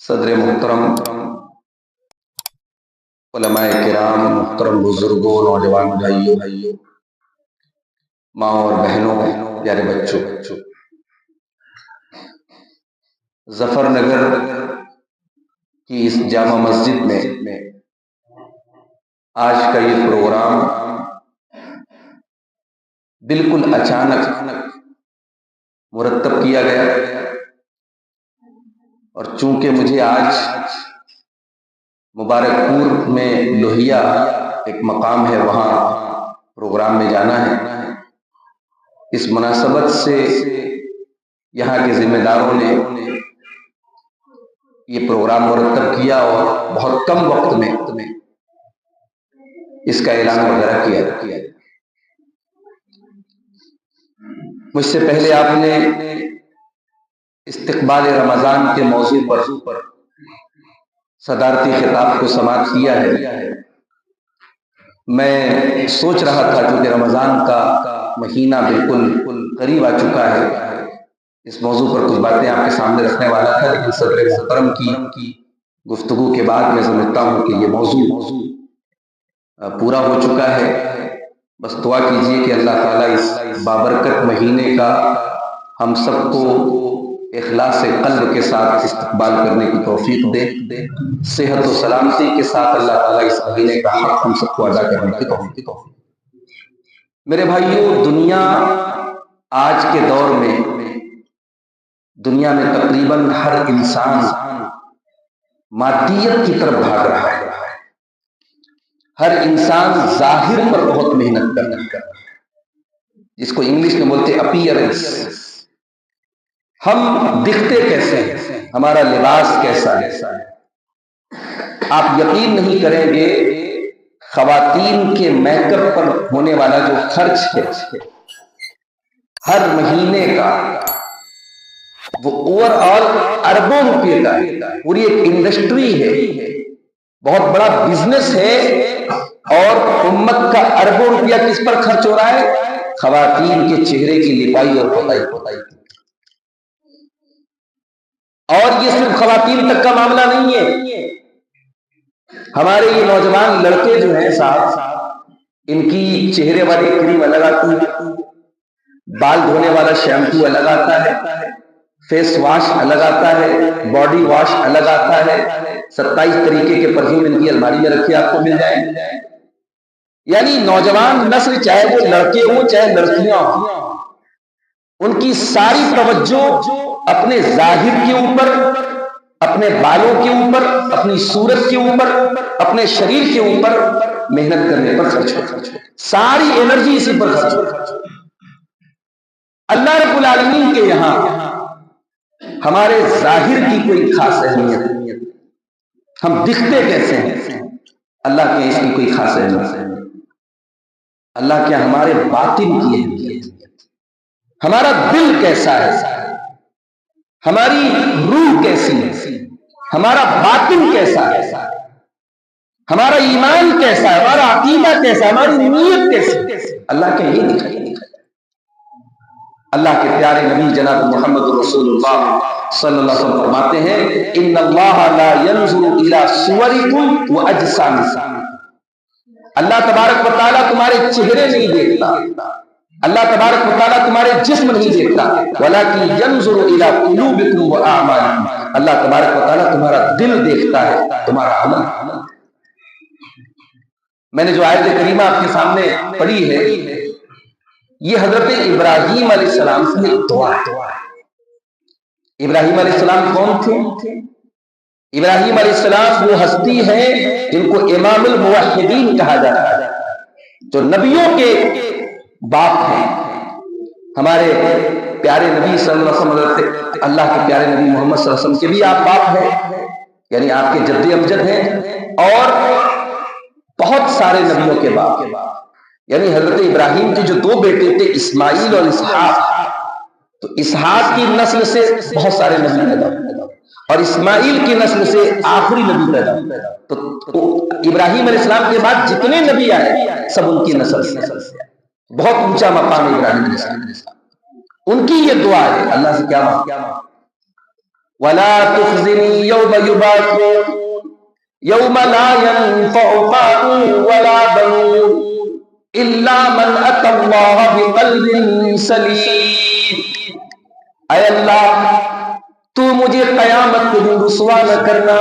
صدر محترم، علماء کرام، محترم بزرگوں، نوجوان بھائیوں، ماں اور بہنوں، پیارے بچوں، ظفر نگر کی اس جامع مسجد میں آج کا یہ پروگرام بالکل اچانک مرتب کیا گیا، اور چونکہ مجھے آج مبارک پور میں لوہیا ایک مقام ہے، وہاں پروگرام میں جانا ہے، اس مناسبت سے یہاں کے ذمہ داروں نے یہ پروگرام مرتب کیا اور بہت کم وقت میں اس کا اعلان وغیرہ کیا۔ مجھ سے پہلے آپ نے استقبال رمضان کے موضوع پر صدارتی خطاب کو سماعت کیا ہے۔ میں سوچ رہا تھا کہ رمضان کا مہینہ بالکل قریب آ چکا ہے، اس موضوع پر کچھ باتیں آپ کے سامنے رکھنے والا تھا، لیکن صدر محترم کی گفتگو کے بعد میں سمجھتا ہوں کہ یہ موضوع پورا ہو چکا ہے۔ بس دعا کیجیے کہ اللہ تعالیٰ اس بابرکت مہینے کا ہم سب کو اخلاص قلب کے ساتھ استقبال کرنے کی توفیق دے، صحت و سلامتی کے ساتھ اللہ تعالیٰ اس مہینے کا حق ہم سب کو ادا کرنے کی توفیق۔ میرے بھائیوں، دنیا آج کے دور میں دنیا میں تقریباً ہر انسان مادیت کی طرف بھاگ رہا ہے، ہر انسان ظاہر پر بہت محنت کر رہا ہے، جس کو انگلش میں بولتے اپیئرنس۔ ہم دکھتے کیسے ہیں، ہمارا لباس کیسا ہے۔ آپ یقین نہیں کریں گے، خواتین کے میک اپ پر ہونے والا جو خرچ ہے ہر مہینے کا، وہ اوور آل اربوں روپے کا ہے، پوری ایک انڈسٹری ہے، بہت بڑا بزنس ہے، اور امت کا اربوں روپیہ کس پر خرچ ہو رہا ہے؟ خواتین کے چہرے کی لپائی اور پوتائی۔ اور یہ صرف خواتین تک کا معاملہ نہیں ہے، ہمارے یہ نوجوان لڑکے جو ہیں صاحب، ان کی چہرے والی کریم الگ آتی ہے، بال دھونے والا شیمپو الگ آتا ہے، فیس واش الگ آتا ہے، باڈی واش الگ آتا ہے، 27 طریقے کے پرفیوم ان کی الماری میں رکھے آپ کو مل جائیں۔ یعنی نوجوان نسل، چاہے وہ لڑکے ہوں چاہے لڑکیاں ہوں، ان کی ساری توجہ اپنے ظاہر کے اوپر، اپنے بالوں کے اوپر، اپنی صورت کے اوپر، اپنے شریر کے اوپر محنت کرنے پر خرچ ہو، ساری انرجی اسی پر خرچ ہو۔ اللہ رب العالمین کے یہاں ہمارے ظاہر کی کوئی خاص اہمیت نہیں، ہم دکھتے کیسے ہیں، اللہ کے اس کی کوئی خاص اہمیت نہیں۔ اللہ کیا ہمارے باطن کی اہمیت، ہمارا دل کیسا ہے، ہماری روح کیسی ہے، ہمارا باطن کیسا ہے، ہمارا ایمان کیسا ہے، ہمارا عقیدہ کیسا ہے، ہماری نیت کیسی ہے، اللہ کے یہ دکھائے۔ اللہ کے پیارے نبی جناب محمد رسول اللہ صلی اللہ علیہ وسلم فرماتے ہیں، ان اللہ لا ينظر الى صورکم واجسامکم، اللہ تبارک و تعالیٰ تمہارے چہرے نہیں دیکھتا، اللہ تبارک و تعالیٰ تمہارے جسم نہیں دیکھتا، ولکن ينظر الى قلوبکم واعمالکم، اللہ تبارک و تعالیٰ تمہارا دل دیکھتا ہے، تمہارا عمل۔ میں نے جو آیت کریمہ آپ کے سامنے پڑھی ہے، یہ حضرت ابراہیم علیہ السلام کی ایک دعا ہے۔ ابراہیم علیہ السلام کون تھے؟ ابراہیم علیہ السلام وہ ہستی ہیں جن کو امام الموحدین کہا جاتا ہے، جو نبیوں کے باپ ہیں۔ ہمارے پیارے نبی صلی اللہ علیہ وسلم، اللہ کے پیارے نبی محمد صلی اللہ علیہ وسلم کے بھی آپ باپ ہیں، یعنی آپ کے جد امجد ہیں، اور بہت سارے نبیوں کے باپ، یعنی حضرت ابراہیم کے جو 2 بیٹے تھے، اسماعیل اور اسحاق، تو اسحاق کی نسل سے بہت سارے نبی پیدا ہوئے، اور اسماعیل کی نسل سے آخری نبی پیدا ہوئے۔ تو ابراہیم علیہ السلام کے بعد جتنے نبی آئے سب ان کی نسل سے، بہت اونچا مقام ہے ابراہیم علیہ السلام۔ ان کی یہ دعا ہے، اللہ سے کیا مانگتے؟ ولا تخزنی یوم یبعثون یوم لا ينفع مال ولا بنون الا من اتى اللہ بقلب سلیم۔ اے اللہ تو مجھے قیامت کے دن رسوا نہ کرنا،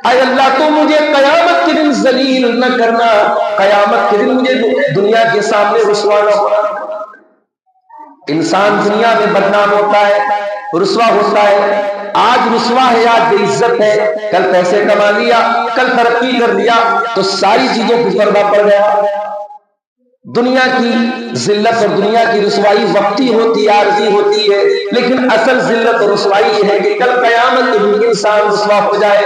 اے اللہ تو مجھے قیامت کے دن ذلیل نہ کرنا، قیامت کے دن مجھے دنیا کے سامنے رسوا نہ ہونا۔ انسان دنیا میں بدنام ہوتا ہے، رسوا ہوتا ہے، آج رسوا ہے، آج بے عزت ہے، کل پیسے کما لیا، کل ترقی کر لیا تو ساری چیزوں کو پردہ پڑ گیا۔ دنیا کی ذلت اور دنیا کی رسوائی وقتی ہوتی ہے، عارضی ہوتی ہے، لیکن اصل ذلت اور رسوائی یہ ہے کہ کل قیامت کے دن انسان رسوا ہو جائے۔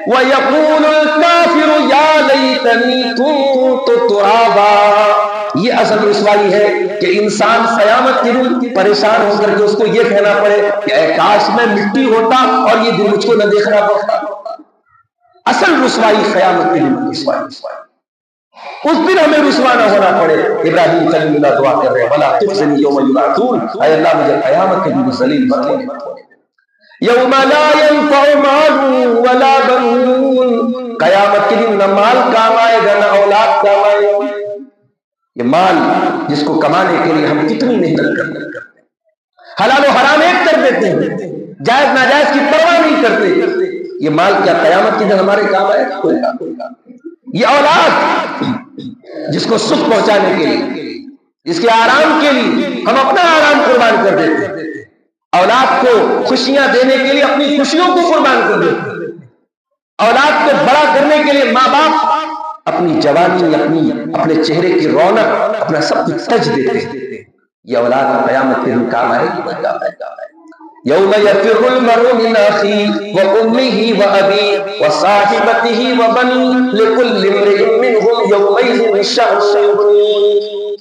وَيَقُولُ الْكَافِرُ يَا لَيْتَنِي كُنتُ تُرَابًا، یہ اصل رسوائی ہے کہ انسان قیامت کے دن پریشان ہو کر کے اس کو یہ کہنا پڑے کہ اے کاش میں مٹی ہوتا اور یہ دن مجھ کو نہ دیکھنا پڑتا۔ اصل رسوائی قیامت کے دن رسوائی، اس دن ہمیں رسوا نہ ہونا پڑے۔ ابراہیم خلیل اللہ دعا کر رہے ہیں وَلَا تُخْزِنِي يَوْمَ يُبْعَثُونَ، اے اللہ مجھے قیامت کے دن ذلیل مت ہونے۔ یوم لا ينفع مال ولا بنون، قیامت کے دن نہ مال کام آئے گا نہ اولاد کام آئے گا۔ یہ مال جس کو کمانے کے لیے ہم کتنی محنت کرتے ہیں، حلال و حرام ایک کر دیتے ہیں، جائز ناجائز کی پرواہ نہیں کرتے، یہ مال کیا قیامت کے دن ہمارے کام آئے گا؟ کوئی کام۔ یہ اولاد جس کو سکھ پہنچانے کے لیے، جس کے آرام کے لیے ہم اپنا آرام قربان کر دیتے ہیں، اولاد کو خوشیاں دینے کے لیے اپنی خوشیوں کو قربان کر دیتے ہیں، اولاد کو بڑا کرنے کے لیے ماں باپ اپنی جوانی، اپنے چہرے کی رونق، اپنا سب کچھ تج دیتے ہیں۔ یہ اولاد قیامت کے دن کام آئے گی۔ یوم یفر المرء من اخیہ وامہ وابیہ وصاحبتہ وبنیہ لکل امرئ منہم یومئذ شأن یغنیہ،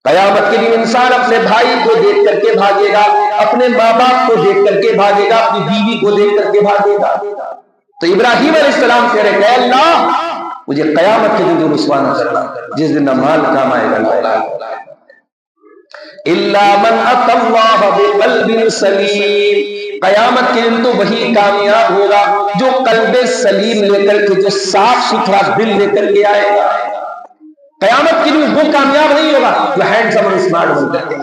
قیامت کے دن انسان اپنے بھائی کو دیکھ کر کے بھاگے گا، اپنے ماں باپ کو دیکھ کر کے بھاگے گا، اپنی بیوی کو دیکھ کر کے بھاگے گا۔ تو ابراہیم علیہ السلام کہہ رہے کہ اللہ مجھے قیامت کے دن رسوا نہ کرنا، جس دن نہ مال کام آئے گا نہ اولاد۔ الا من اتى الله بقلب سلیم، قیامت کے دن تو وہی کامیاب ہوگا جو قلب سلیم لے کر کے، جو صاف ستھرا دل لے کر کے آئے گا۔ قیامت کے دن وہ کامیاب نہیں ہوگا جو ہینڈسم اور اسمارٹ بن کر کے،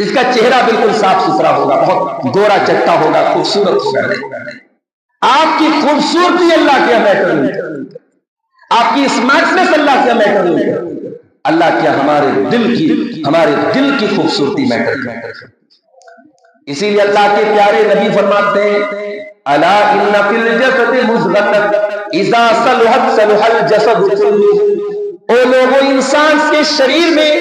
اس کا چہرہ بالکل صاف ستھرا ہوگا، بہت گورا چٹا ہوگا، خوبصورت ہوگا۔ آپ کی خوبصورتی اللہ کیا میٹر نہیں کرتی، آپ کی اسمارٹنس اللہ کیا میٹر نہیں کرتی، اللہ کیا ہمارے دل کی خوبصورتی میٹر کرتی۔ اسی لیے اللہ کے پیارے نبی فرماتے ہیں الا ان فی الجسد مضغۃ اذا صلحت صلح الجسد كله، او لوگوں انسان کے شریر میں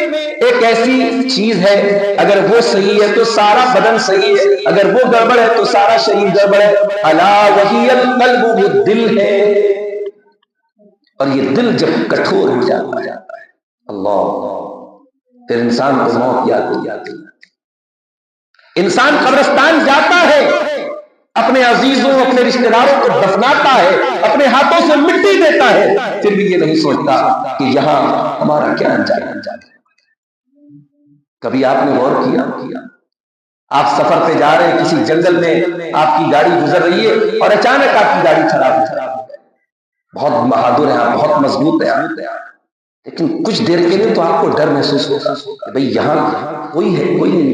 ایک ایسی چیز ہے، اگر وہ صحیح ہے تو سارا بدن صحیح ہے، اگر وہ گڑبڑ ہے تو سارا شریر گڑبڑ ہے۔ الا وہی القلب، وہ دل ہے، اور یہ دل جب کٹھور ہو جاتا ہے اللہ، پھر انسان کو موت یاد ہو جاتی ہے، انسان قبرستان جاتا ہے، اپنے عزیزوں اپنے رشتہ داروں کو دفناتا ہے، اپنے ہاتھوں سے مٹی دیتا ہے، پھر بھی یہ نہیں سوچتا کہ یہاں ہمارا کیا انجام ہے۔ کبھی آپ نے غور کیا، آپ سفر پہ جا رہے ہیں، کسی جنگل میں آپ کی گاڑی گزر رہی ہے اور اچانک آپ کی گاڑی خراب ہو جائے، بہت بہادر ہیں آپ، بہت مضبوط ہیں آپ، لیکن کچھ دیر کے لیے تو آپ کو ڈر محسوس ہوگا کہ بھئی یہاں کوئی ہے،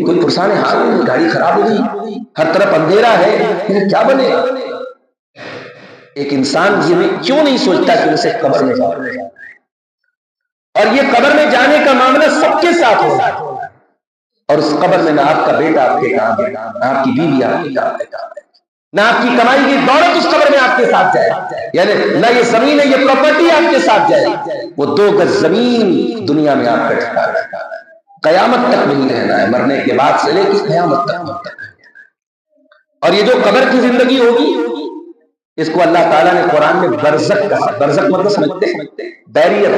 کوئی پرسان حال نہیں، گاڑی خراب ہو گئی، ہر طرف اندھیرا ہے، پھر کیا بنے گا؟ ایک انسان یہ کیوں نہیں سوچتا کہ اسے قبر میں جانا ہے، اور یہ قبر میں جانے کا معاملہ سب کے ساتھ ہوگا، اور اس قبر میں نہ آپ کا بیٹا آپ کے کام ہے، نہ آپ کی بیوی آپ کے کام ہے، نہ آپ کی کمائی کی دولت اس قبر میں آپ کے ساتھ جائے، یعنی نہ یہ زمین ہے، یہ پراپرٹی آپ کے ساتھ جائے، وہ 2 گز زمین دنیا میں آپ کا ٹھکانا ہے، قیامت تک نہیں رہنا ہے، مرنے کے بعد سے لے کے قیامت تک۔ اور یہ جو قبر کی زندگی ہوگی، اس کو اللہ تعالیٰ نے قرآن میں برزخ کہا۔ برزخ مطلب سمجھتے ہیں؟ بیریئر۔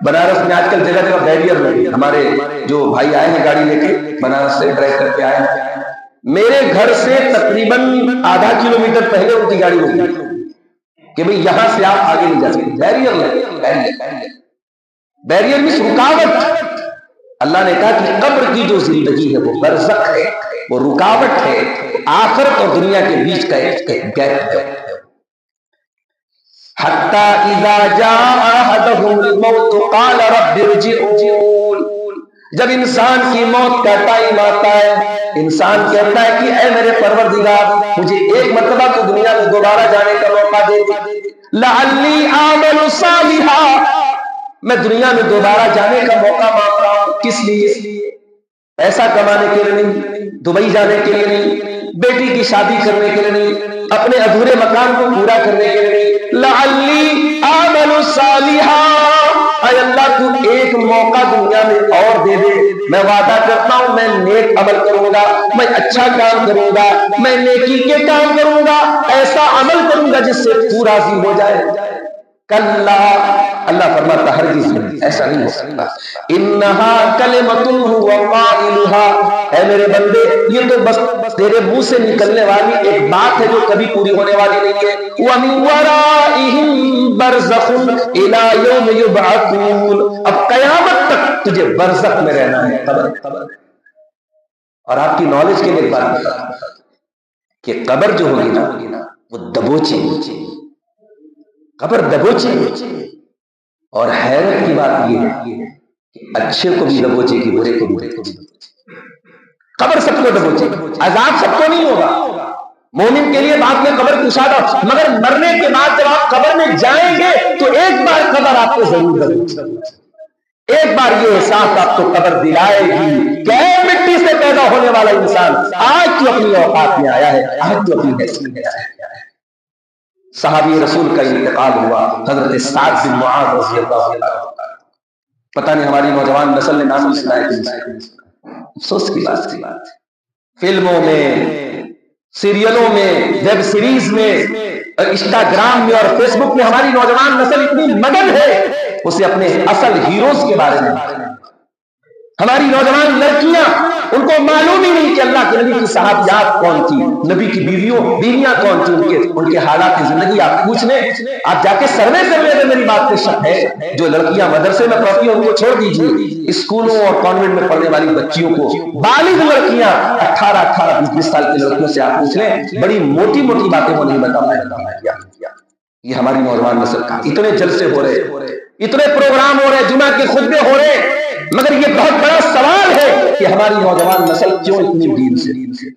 بنارس میں آج کل جگہ جگہ بیریئر لگے، ہمارے جو بھائی آئے ہیں گاڑی لے کے بنارس سے ڈرائیو کر کے آئے ہیں، میرے گھر سے تقریباً آدھا کلومیٹر پہلے ان کی گاڑی ہوگی کہ بھئی یہاں سے آپ آگے نہیں جا سکتے، بیریئر لگے۔ بیریئر میں رکاوٹ۔ اللہ نے کہا کہ قبر کی جو زندگی ہے وہ برزخ ہے، وہ رکاوٹ ہے، آخرت اور دنیا کے بیچ کا ایک گیپ ہے۔ حتی اذا جاء احدهم الموت قال رب ارجعون، جب انسان کی موت کا ٹائم آتا ہے انسان کہتا ہے کہ اے میرے پروردگار مجھے ایک مرتبہ تو دنیا میں دوبارہ جانے کا موقع دے دے، لعلی اعمل صالحا، میں دنیا میں دوبارہ جانے کا موقع مانگ رہا ہوں۔ کس لیے؟ پیسہ کمانے کے لیے نہیں، دبئی جانے کے لیے نہیں، بیٹی کی شادی کرنے کے لیے نہیں، اپنے ادھورے مکان کو پورا کرنے کے لیے نہیں، لعلی اعمل صالحا، اے اللہ تو ایک موقع دنیا میں اور دے دے، میں وعدہ کرتا ہوں میں نیک عمل کروں گا، میں اچھا کام کروں گا، میں نیکی کے کام کروں گا، ایسا عمل کروں گا جس سے تو راضی ہو جائے۔ کلا، اللہ فرماتا ہرگز نہیں، ایسا نہیں ہو سکتا۔ انہا کلمۃ هو قائلها، اے میرے بندے یہ تو بس تیرے منہ سے نکلنے والی ایک بات ہے جو کبھی پوری ہونے والی نہیں ہے۔ وَمِن وَرَائِهِم بَرْزَخٌ إِلَى يَوْمِ يُبْعَثُونَ، اب قیامت تک تجھے برزخ میں رہنا ہے، قبر۔ اور آپ کی نالج کے لیے بات بتا کہ قبر جو ہوگی نا وہ دبوچی، قبر دبوچے، اور حیرت کی بات یہ ہے کہ اچھے کو بھی دبوچے گی، برے کو بھی دبوچے گی۔ قبر سب کو دبوچے گی، عذاب سب کو نہیں ہوگا۔ مومن کے لیے بعد میں قبر کشادہ، مگر مرنے کے بعد جب آپ قبر میں جائیں گے تو ایک بار قبر آپ کو ضرور دبوچے گی، ایک بار یہ احساس آپ کو قبر دلائے گی کہ اے مٹی سے پیدا ہونے والا انسان، آج تو اپنی اوقات میں آیا ہے، آج تو اپنی حیثیت میں آیا ہے۔ صحابی رسول کا انتقال ہوا، حضرت سعد بن معاذ رضی اللہ عنہ، پتہ نہیں ہماری نوجوان نسل نے نام سنا ہے کہ افسوس کی بات، فلموں میں، سیریلوں میں، ویب سیریز میں، انسٹاگرام میں اور فیس بک میں ہماری نوجوان نسل اتنی مگن ہے اسے اپنے اصل ہیروز کے بارے میں۔ ہماری نوجوان لڑکیاں ان کو معلوم ہی نہیں کہ اللہ کے نبی کی صحابیات کون تھی، نبی کی بیویاں کون تھی، ان کے حالات زندگی آپ پوچھ لیں، آپ جا کے سروے کر لیں۔ میری بات پہ شک ہے، جو لڑکیاں مدرسے میں پڑھتی ہیں ان کو چھوڑ دیجیے، اسکولوں اور کانوینٹ میں پڑھنے والی بچیوں کو، بالغ لڑکیاں 18 20 سال کی لڑکیوں سے آپ پوچھ لیں، بڑی موٹی موٹی باتیں وہ نہیں بتا پائے۔ یہ ہماری نوجوان نسل کا اتنے جلسے ہو رہے، اتنے پروگرام ہو رہے، جمعہ کے خطبے ہو رہے، مگر یہ بہت بڑا سوال ہے کہ ہماری نوجوان نسل کیوں اتنی دین سے؟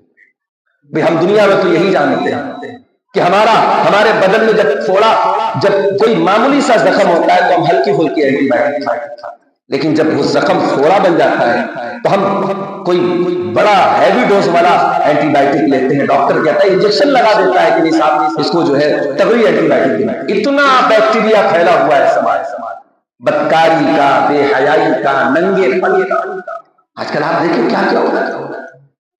بھئی ہم دنیا میں تو یہی جانتے ہیں کہ ہمارے بدن میں جب کوئی معمولی سا زخم ہوتا ہے تو ہم ہلکی پھلکی اینٹی بائیوٹک کھاتے ہیں، لیکن جب وہ زخم پھوڑا بن جاتا ہے تو ہم کوئی بڑا ہیوی ڈوز والا اینٹی بائیوٹک لیتے ہیں، ڈاکٹر کہتا ہے انجیکشن لگا دیتا ہے کہ نہیں صاحب اس کو جو ہے تگڑی اینٹی بائیوٹک دینا۔ اتنا بیکٹیریا پھیلا ہوا ہے سماج، بدکاری کا، بے حیائی کا، ننگے پن کا۔ آج کل آپ دیکھیں کیا ہو رہا ہے،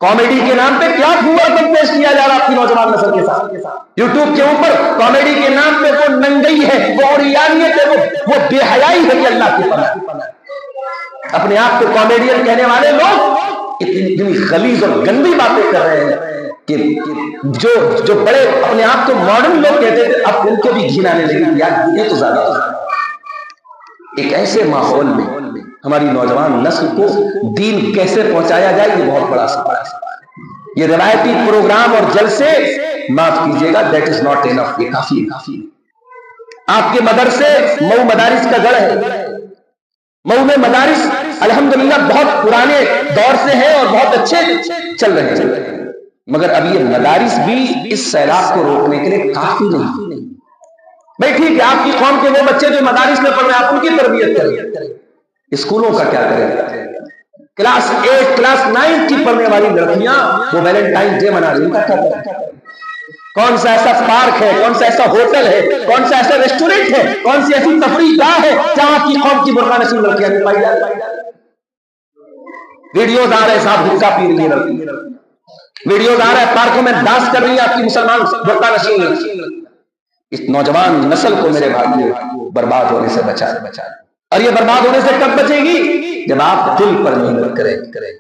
کامیڈی کے نام پہ کیا پورا پیش کیا جا رہا ہے اپنی نوجوان نسل کے ساتھ۔ یوٹیوب کے اوپر کامیڈی کے نام پہ وہ ننگئی ہے، وہ عریانیت ہے، وہ بے حیائی ہے کہ اللہ کی پناہ۔ اپنے آپ کو کامیڈین کہنے والے لوگ اتنی غلیظ اور گندی باتیں کر رہے ہیں کہ جو بڑے اپنے آپ کو ماڈرن لوگ کہتے تھے اب ان کو بھی گھن آنے لگی، یار یہ تو زیادہ۔ ایک ایسے ماحول میں ہماری نوجوان نسل کو دین کیسے پہنچایا جائے، یہ بہت بڑا سوال ہے۔ یہ روایتی پروگرام اور جلسے معاف کیجیے گا، دیٹ از ناٹ انف، یہ کافی ہے۔ آپ کے مدرسے مئو مدارس کا گڑھ ہے، مئو میں مدارس الحمدللہ بہت پرانے دور سے ہیں اور بہت اچھے چل رہے ہیں، مگر اب یہ مدارس بھی اس سیلاب کو روکنے کے لیے کافی نہیں۔ بھائی ٹھیک ہے، آپ کی قوم کے وہ بچے جو مدارس میں پڑھ رہے ہیں آپ ان کی تربیت کریں، اسکولوں کا کیا کریں؟ کلاس 8 کلاس 9 کی پڑھنے والی لڑکیاں وہ ویلنٹائن ڈے منا رہی ہیں، کیا کریں؟ کون سا ایسا پارک ہے، کون سا ایسا ہوٹل ہے، کون سا ایسا ریسٹورنٹ ہے، کون سی ایسی تفریح گاہ ہے جہاں کی قوم کی برقع نشین لڑکیاں نہیں پائی جائے؟ ویڈیوز آ رہے صاحب حقہ پی رہی ہے، ویڈیوز آ رہے پارکوں میں ڈانس کر رہی ہے آپ کی مسلمان برقع نشین لڑکی۔ اس نوجوان نسل کو میرے بھائیوں برباد ہونے سے بچائے، اور یہ برباد ہونے سے کب بچے گی؟ جب آپ دل پر محنت کریں۔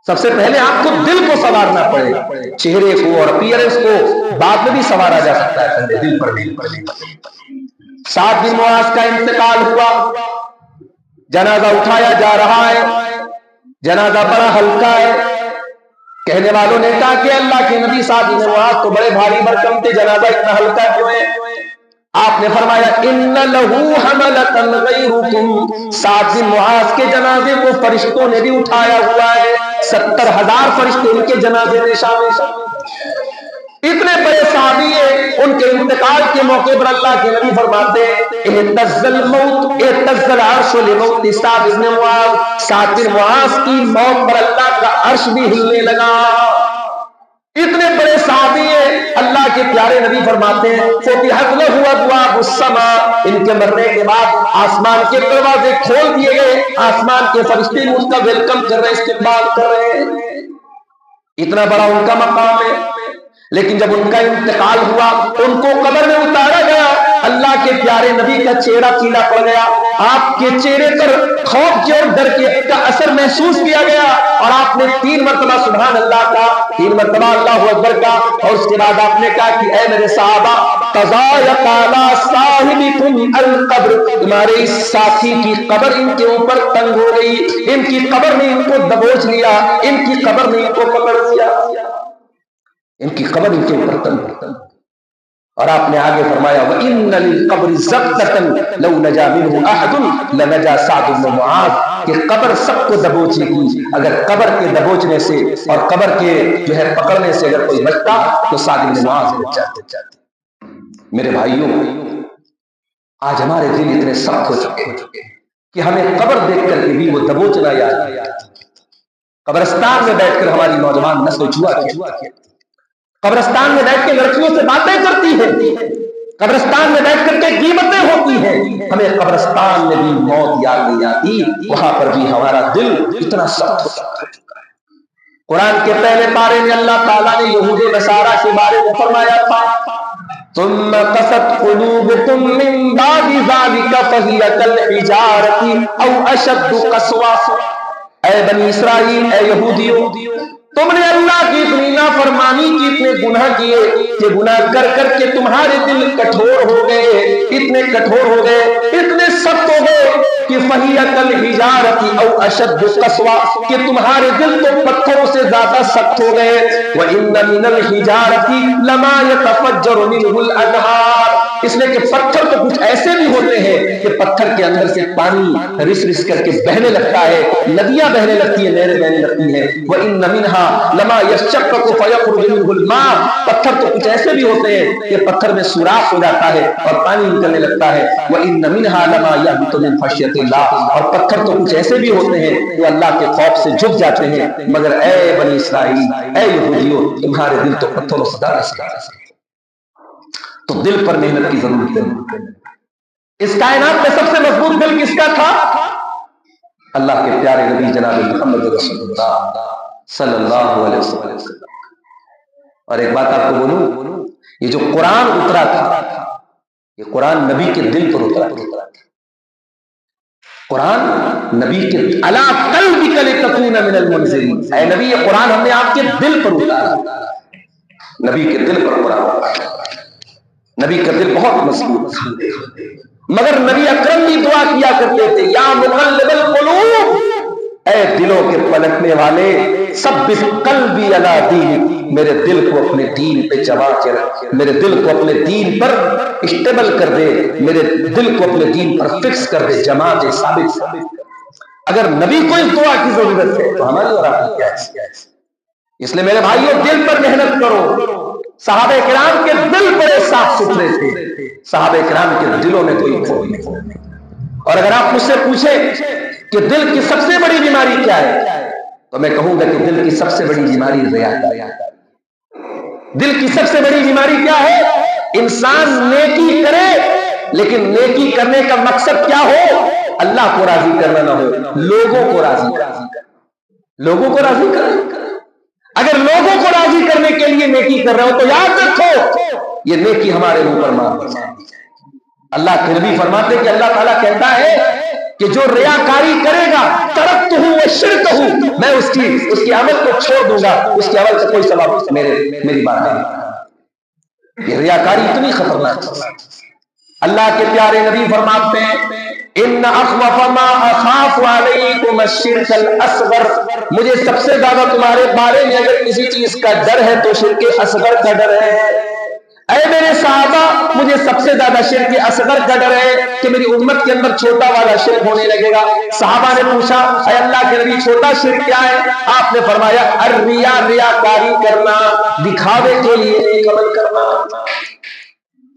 سب سے پہلے آپ کو دل کو سنوارنا پڑے، چہرے کو اور اپیئرنس کو بعد میں بھی سنوارا جا سکتا ہے، پہلے دل پر محنت۔ سعد بن معاذ کا انتقال ہوا، جنازہ اٹھایا جا رہا ہے، جنازہ بڑا ہلکا ہے، کہنے والوں نے کہا کہ اللہ کے نبی سعد بن معاذ تو بڑے بھاری بھرکم تھے، جنازہ اتنا ہلکا کیوں ہے؟ آپ نے فرمایا ان لہو حملۃ غیرکم، سعد بن معاذ کے جنازے کو فرشتوں نے بھی اٹھایا ہوا ہے، 70,000 فرشتے ان کے جنازے میں شامل ہیں۔ اتنے بڑے صحابی ہیں، ان کے انتقال کے موقع پر اللہ کے نبی فرماتے ہیں اہتز الموت اہتز العرش لموت سعد بن معاذ، سعد بن معاذ کی موت پر اللہ کا عرش بھی ہلنے لگا۔ اتنے بڑے صحابی ہیں، اللہ کے پیارے نبی فرماتے ہیں فتحت لہ ابواب السماء، ان کے مرنے کے بعد آسمان کے دروازے کھول دیے گئے، آسمان کے فرشتے اس کا ویلکم کر رہے ہیں، استقبال کر رہے ہیں۔ اتنا بڑا ان کا مقام ہے، لیکن جب ان کا انتقال ہوا ان کو قبر میں اتارا گیا، اللہ کے پیارے نبی کا چہرہ پیلا پڑ گیا، آپ کے چہرے پر خوف کے اور ڈر کے کا اثر محسوس کیا گیا، اور آپ نے 3 مرتبہ سبحان اللہ کا، 3 مرتبہ اللہ اکبر کا، اور اس کے بعد آپ نے کہا کہ اے میرے صحابہ تضایق علی صاحبکم القبر، تمہارے اس ساتھی کی قبر ان کے اوپر تنگ ہو گئی، ان کی قبر نے ان کو دبوچ لیا، ان کی قبر نے ان کو پکڑ لیا، ان کی قبر ان کے اوپر تنگ۔ اور آپ نے آگے فرمایا وَإِنَّ لِلْقَبْرِ زَبْدَةً لَوْ نَجَا مِنْهُ أَحَدٌ لَنَجَا سَعْدُ بْنُ مُعَاذ، کہ قبر سب کو دبوچے گی، اگر قبر کے دبوچنے سے اور قبر کے جو ہے پکڑنے سے اگر کوئی بچتا تو سعد بن معاذ بچ جاتے۔ میرے بھائیوں، آج ہمارے دل اتنے سخت ہو چکے ہیں کہ ہمیں قبر دیکھ کر کے بھی وہ دبوچنا یاد نہیں آتی۔ قبرستان میں بیٹھ کر ہماری نوجوان نسل جوا کھیلتی، قبرستان میں بیٹھ کے لڑکیوں سے باتیں کرتی ہے، قبرستان میں بیٹھ کر کے قیمتیں ہوتی ہیں، ہمیں قبرستان میں بھی موت یاد نہیں آتی، وہاں پر بھی ہمارا دل اتنا سخت ہو چکا ہے۔ قرآن کے پہلے پارے میں اللہ تعالیٰ نے یہود و نصارہ کے بارے میں فرمایا تھا ثم قست قلوبكم من بعد ذلك فهي كالحجارة او اشد قسوة، اے بنی اسرائیل، اے یہودیوں، تم نے اللہ کی اتنی نافرمانی کی، اتنے گناہ کیے کہ گناہ کر کر کے تمہارے دل کٹھور ہو گئے، اتنے کٹھور ہو گئے، اتنے سخت ہو گئے کہ فَهِيَ كَالْحِجَارَةِ أَوْ أَشَدُّ قَسْوَةً، کہ تمہارے دل تو پتھروں سے زیادہ سخت ہو گئے۔ وَإِنَّ مِنَ الْحِجَارَةِ لَمَا يَتَفَجَّرُ مِنْهُ الْأَنْهَارُ، اس لیے کہ پتھر تو کچھ ایسے بھی ہوتے ہیں کہ پتھر کے اندر سے پانی رس رس کر کے بہنے لگتا ہے، ندیاں بہنے لگتی ہیں، نہریں بہنے لگتی ہیں۔ وَإِنَّ مِنْهَا لَمَا يَشَّقَّقُ فَيَخْرُجُ مِنْهُ الْمَاءُ، پتھر تو کچھ ایسے بھی ہوتے ہیں کہ پتھر میں سوراخ ہو جاتا ہے اور پانی نکلنے لگتا ہے۔ وَإِنَّ مِنْهَا لَمَا يَهْبِطُ مِنْ خَشْيَةِ اللَّهِ، اور پتھر تو کچھ ایسے بھی ہوتے ہیں جو اللہ کے خوف سے جھک جاتے ہیں، مگر اے بنی اسرائیل، اے یہودیوں، تمہارے دل تو پتھروں سے زیادہ سخت ہیں۔ تو دل پر محنت کی ضرورت ہے۔ اس کائنات میں سب سے مضبوط دل کس کا تھا؟ اللہ کے پیارے نبی جناب محمد رسول اللہ صلی اللہ علیہ وسلم۔ اور ایک بات آپ کو بولوں، یہ جو قرآن اترا تھا، یہ قرآن نبی کے دل پر اترا تھا۔ قرآن نبی کے علی قلبک لتکون من المنذرین، اے نبی یہ قرآن ہم نے آپ کے دل پر اتارا، نبی کے دل پر قرآن اتارا۔ نبی کا دل بہت مضبوط تھا، مگر نبی اکرم بھی دعا کیا کرتے تھے یا مقلب القلوب، اے دلوں کے پلٹنے والے، ثبت قلبی علی دینک، میرے دل کو اپنے دین پہ جما کے رکھ، میرے دل کو اپنے دین پر اسٹیبل کر دے، میرے دل کو اپنے دین پر فکس کر دے، جما دے، ثابت کر دے۔ اگر نبی کو اس دعا کی ضرورت ہے تو ہماری اور آپ کی کیا ہے؟ اس لیے میرے بھائیوں دل پر محنت کرو۔ صحابہ کرام کے دل بڑے صاف ستھرے تھے، صحابہ کرام کے دلوں میں کوئی کھوٹ نہیں۔ اور اگر آپ مجھ سے پوچھیں کہ دل کی سب سے بڑی بیماری کیا ہے تو میں کہوں گا کہ دل کی سب سے بڑی بیماری ریاکاری۔ دل کی سب سے بڑی بیماری کیا ہے؟ انسان نیکی کرے لیکن نیکی کرنے کا مقصد کیا ہو؟ اللہ کو راضی کرنا نہ ہو، لوگوں کو راضی کرنا، لوگوں کو راضی کرنا۔ اگر لوگوں کو راضی کرنے کے لیے نیکی کر رہے ہو تو یاد رکھو یہ نیکی ہمارے منہ پر مار دی جائے گی۔ اللہ کے نبی فرماتے کہ اللہ تعالیٰ کہتا ہے کہ جو ریاکاری کرے گا ترکتہ وشرکہ، میں اس کے عمل کو چھوڑ دوں گا، اس کے عمل کا کوئی ثواب میری بات نہیں۔ یہ ریاکاری اتنی خطرناک ہے، اللہ کے پیارے نبی فرماتے ہیں ان اخوف ما اخاف علیکم الشرک الاصغر، مجھے سب سے زیادہ تمہارے بارے میں اگر کسی چیز کا ڈر ہے تو شرک اصغر کا ڈر ہے۔ اے میرے صحابہ، مجھے سب سے زیادہ شرک اصغر کا ڈر ہے کہ میری امت کے اندر چھوٹا والا شرک ہونے لگے گا۔ صحابہ نے پوچھا اے اللہ کے نبی چھوٹا شرک کیا ہے؟ آپ نے فرمایا الریا، ریاکاری کرنا، دکھاوے کے لیے نیک عمل کرنا۔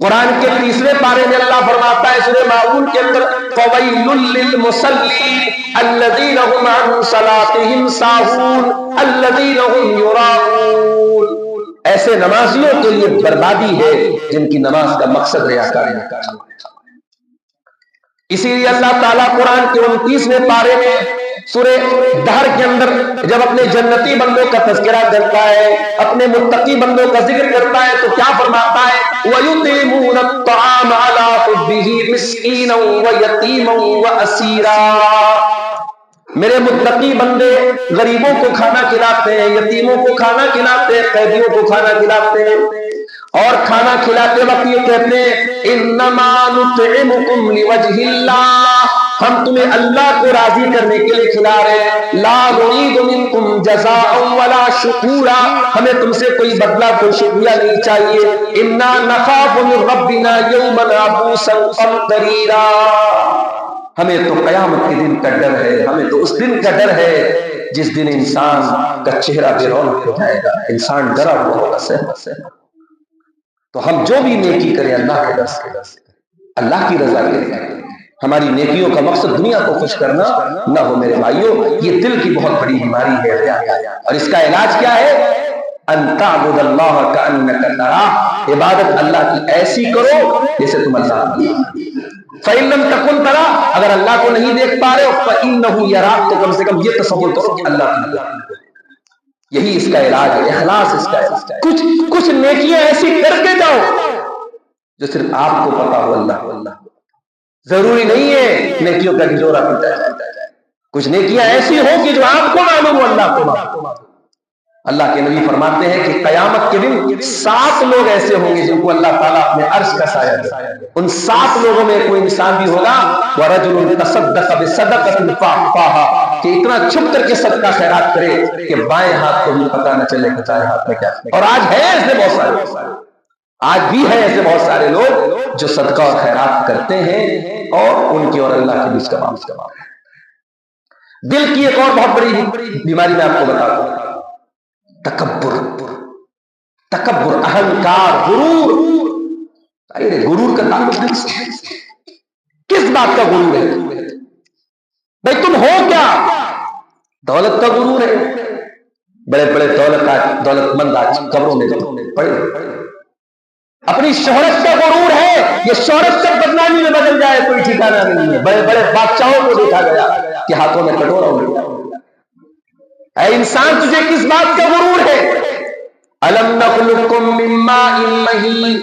قرآن کے تیسرے پارے میں اللہ فرماتا ہے سورہ ماعون کے اندر فویل للمصلین الذین هم عن صلاتهم ساہون الذین هم یراؤون، ایسے نمازیوں کے لیے بربادی ہے جن کی نماز کا مقصد ریاکاری ہے۔ اسی لیے اللہ تعالیٰ قرآن کے 29ویں پارے میں سورہ دہر کے اندر جب اپنے جنتی بندوں کا تذکرہ کرتا ہے، اپنے متقی بندوں کا ذکر کرتا ہے تو کیا فرماتا ہے وَيُطْعِمُونَ الطَّعَامَ عَلَىٰ حُبِّهِ مِسْكِينًا وَيَتِيمًا وَأَسِيرًا، میرے متقی بندے غریبوں کو کھانا کھلاتے ہیں، یتیموں کو کھانا کھلاتے ہیں، قیدیوں کو کھانا کھلاتے ہیں، اور کھانا کھلاتے وقت یہ کہتے ہیں انما نطعمکم لوجہ اللہ، ہم تمہیں اللہ کو راضی کرنے کے لیے کھلا رہے ہیں، لا نرید منکم جزاء ولا شکورا، ہمیں تم سے کوئی بدلہ کوئی شکریہ نہیں چاہیے، انا نخاف من ربنا یوما عبوسا قمطریرا، ہمیں تو قیامت کے دن کا ڈر ہے، ہمیں تو اس دن کا ڈر ہے جس دن انسان کا چہرہ بے رونق ہو جائے گا، انسان ڈرا ہوا ہوگا سہما سہما۔ تو ہم جو بھی نیکی کریں اللہ کے ڈر سے، اللہ کی رضا کے لیے، ہماری نیکیوں کا مقصد دنیا کو خوش کرنا نہ ہو۔ میرے بھائیوں، یہ دل کی بہت بڑی بیماری ہے اور اس کا علاج کیا ہے؟ ان تعبد اللہ کأنک تراہ، عبادت اللہ کی ایسی کرو جیسے تم اللہ کو دیکھ۔ فإن لم تكن ترى، اگر اللہ کو نہیں دیکھ پا رہے ہو فإنه يراك، تو کم سے کم یہ تصور کرو کہ اللہ کی نگاہ۔ یہی اس کا علاج ہے، اخلاص اس کا ہے۔ کچھ نیکیاں ایسی کر کے جاؤ جو صرف آپ کو پتا ہو، اللہ ضروری نہیں ہے نیکیوں کا ڈھیرورا پیٹا جائے، کچھ نیکیاں ایسی ہوں کہ جو آپ کو معلوم ہو اللہ کو معلوم۔ اللہ کے نبی فرماتے ہیں کہ قیامت کے دن 7 لوگ ایسے ہوں گے جن کو اللہ تعالیٰ اپنے عرش کا سایہ دے، ان 7 لوگوں میں کوئی انسان بھی ہوگا وَرَجُلٌ تَصَدَّقَ بِصَدَقَةٍ فَأَخْفَاهَا، کہ اتنا چھپ کر کے صدقہ خیرات کرے کہ بائیں ہاتھ کو بھی پتہ نہ چلے کہ دائیں ہاتھ میں کیا۔ اور آج ہے ایسے بہت سارے، آج بھی ہے ایسے بہت سارے لوگ جو صدقہ اور خیرات کرتے ہیں اور ان کی اور اللہ کے بیچ کا معاملہ۔ دل کی ایک اور بہت بڑی بیماری میں آپ کو بتا دوں، تکبر، اہنکار، غرور۔ غرور کا تعلق دل سے، کس بات کا غرور ہے؟ بھائی تم ہو کیا؟ دولت کا غرور ہے، بڑے بڑے دولت مند آج قبروں میں پڑے، اپنی شہرت کا غرور ہے، یہ شہرت سے بدنامی میں بدل جائے کوئی ٹھکانہ نہیں ہے۔ بڑے بڑے بادشاہوں کو دیکھا گیا کہ ہاتھوں میں کٹورا ہو گیا۔ اے انسان، تجھے کس بات کا غرور ہے؟ أَلَمْ نَخْلُقكُم مِّن مَّاءٍ مَّهِينٍ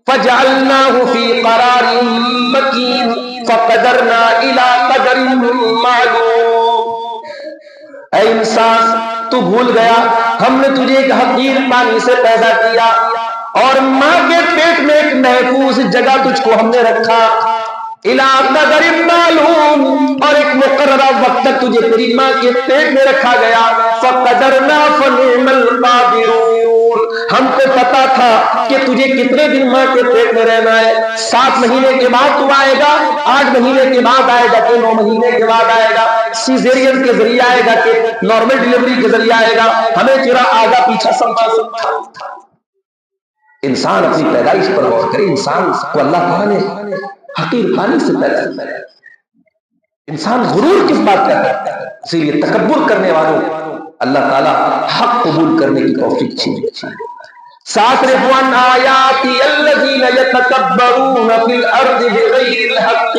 فَجَعَلْنَاهُ فِي قَرَارٍ مَّكِينٍ فَقَدَرْنَا إِلَىٰ قَدَرٍ مَّعْلُومٍ۔ اے انسان، تو بھول گیا ہم نے تجھے ایک حقیر پانی سے پیدا کیا اور ماں کے پیٹ میں ایک محفوظ جگہ تجھ کو ہم نے رکھا، اِلَىٰ قَدَرٍ مَّعْلُومٍ، اور ایک مقررہ وقت تک تجھے تیری ماں کے پیٹ میں رکھا گیا۔ فَقَدَرْنَا فَنِعْمَ الْقَادِرُونَ، ہم کو پتا تھا کہ تجھے کتنے دن ماں کے پیٹ میں رہنا ہے، 7 مہینے کے بعد تو آئے گا، 8 مہینے کے بعد آئے گا کہ 9 مہینے کے بعد آئے گا، سیزیرین کے ذریعے آئے گا کہ نارمل ڈیلیوری کے ذریعے آئے گا، ہمیں تیرا آگا پیچھا سمجھا سکتا۔ انسان اپنی پیدائش پر غور کرے، انسان کو اللہ تعالیٰ نے حقیر پانی سے پیدا کیا۔ انسان غرور کس بات کا کرتا ہے؟ اسی لیے تکبر کرنے والوں اللہ تعالیٰ حق قبول کرنے کی توفیق چھین لیتا ہے۔ سَأَصْرِفُ عَنْ آيَاتِيَ الَّذِينَ يَتَكَبَّرُونَ فِي الْأَرْضِ بِغَيْرِ الْحَقِّ،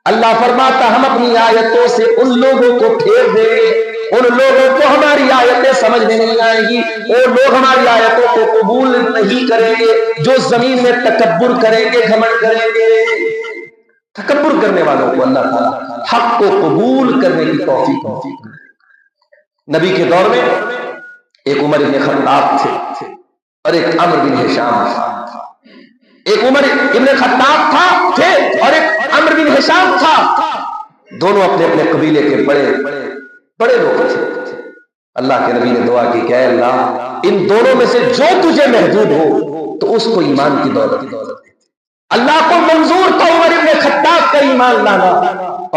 اللہ فرماتا ہم اپنی آیتوں سے ان لوگوں کو پھیر دیں گے، ان لوگوں کو ہماری آیتیں سمجھ میں نہیں آئیں گی، وہ لوگ ہماری آیتوں کو قبول نہیں کریں گے جو زمین میں تکبر کریں گے، گھمنڈ کریں گے۔ تکبر کرنے والوں کو اللہ تعالیٰ حق کو قبول کرنے کی توفیق۔ نبی کے دور میں ایک عمر بن خطاب تھے اور ایک عمرو بن ہشام تھا۔ ایک عمر ابن خطاب تھے اور ایک عمرو بن ہشام تھا. دونوں اپنے اپنے قبیلے کے بڑے لوگ تھے. اللہ کے نبی نے دعا کی کہ اے اللہ ان دونوں میں سے جو تجھے محدود ہو تو اس کو ایمان کی دولت دے. اللہ کو منظور تھا عمر ابن خطاب کا ایمان لانا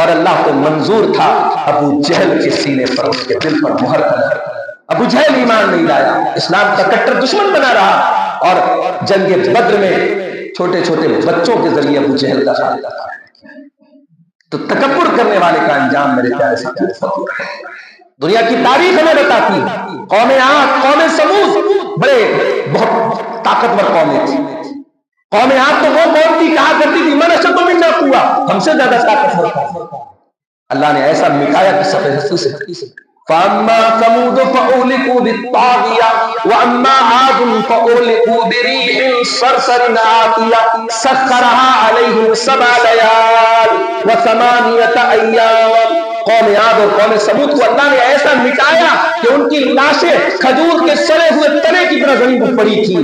اور اللہ کو منظور تھا ابو جہل کے سینے پر اس کے دل پر مہر کرنا. ابو جہل ایمان نہیں لایا, اسلام کا کٹر دشمن بنا رہا اور جنگ بدر میں چھوٹے چھوٹے بچوں کے ذریعے ابو جہل کا فائدہ تھا. تو تکبر کرنے والے کا انجام میرے پیارے ساتھی دنیا کی تاریخ ہمیں بتاتی ہے. قوم عاد, قوم سمود بڑے بہت طاقتور قومیں تھیں. قوم عاد تو وہ قوم تھی کہا کرتی تھی من اشد منا قوہ, ہم سے زیادہ طاقتور تھا. اللہ نے ایسا مٹایا کہ سفید ہستی سے. فَأَمَّا ثَمُودُ فَأُهْلِكُوا بِالطَّاغِيَةِ وَأَمَّا عَادٌ فَأُهْلِكُوا بِرِيحٍ صَرْصَرٍ عَاتِيَةٍ سَخَّرَهَا عَلَيْهِمْ 7 لَيَالٍ و8 أَيَّامٍ. قوم عاد اور قوم سمود کو اللہ نے ایسا مٹایا کہ ان کی لاشیں کھجور کے سڑے ہوئے تنے کی طرح زمین پر پڑی تھی.